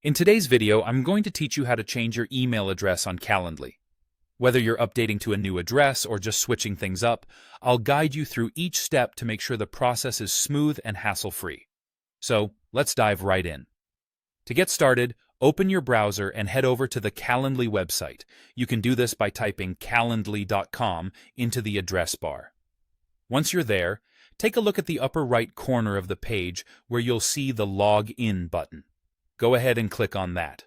In today's video, I'm going to teach you how to change your email address on Calendly. Whether you're updating to a new address or just switching things up, I'll guide you through each step to make sure the process is smooth and hassle-free. So, let's dive right in. To get started, open your browser and head over to the Calendly website. You can do this by typing calendly.com into the address bar. Once you're there, take a look at the upper right corner of the page where you'll see the Log In button. Go ahead and click on that.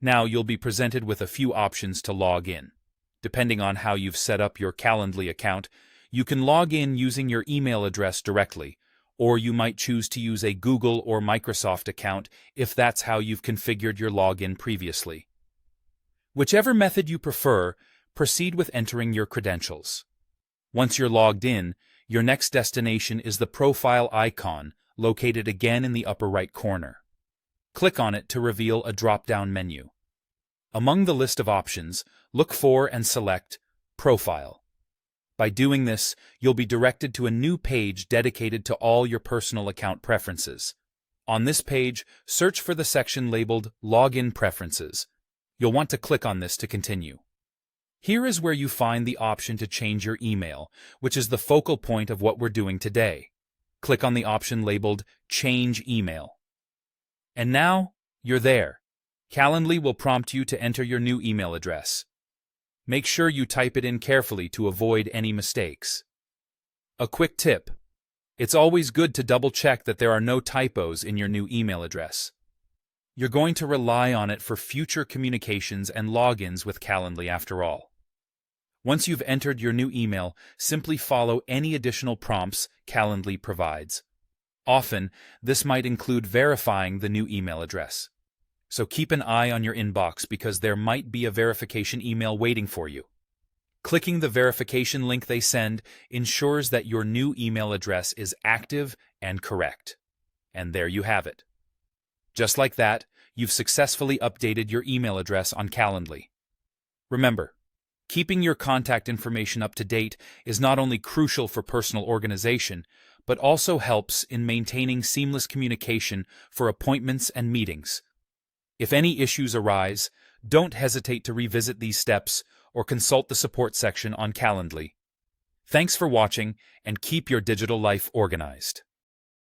Now you'll be presented with a few options to log in. Depending on how you've set up your Calendly account, you can log in using your email address directly, or you might choose to use a Google or Microsoft account if that's how you've configured your login previously. Whichever method you prefer, proceed with entering your credentials. Once you're logged in, your next destination is the profile icon, located again in the upper right corner. Click on it to reveal a drop-down menu. Among the list of options, look for and select Profile. By doing this, you'll be directed to a new page dedicated to all your personal account preferences. On this page, search for the section labeled Login Preferences. You'll want to click on this to continue. Here is where you find the option to change your email, which is the focal point of what we're doing today. Click on the option labeled Change Email. And now, you're there. Calendly will prompt you to enter your new email address. Make sure you type it in carefully to avoid any mistakes. A quick tip: it's always good to double-check that there are no typos in your new email address. You're going to rely on it for future communications and logins with Calendly after all. Once you've entered your new email, simply follow any additional prompts Calendly provides. Often, this might include verifying the new email address. So keep an eye on your inbox because there might be a verification email waiting for you. Clicking the verification link they send ensures that your new email address is active and correct. And there you have it. Just like that, you've successfully updated your email address on Calendly. Remember, keeping your contact information up to date is not only crucial for personal organization, but also helps in maintaining seamless communication for appointments and meetings. If any issues arise, don't hesitate to revisit these steps or consult the support section on Calendly. Thanks for watching, and keep your digital life organized.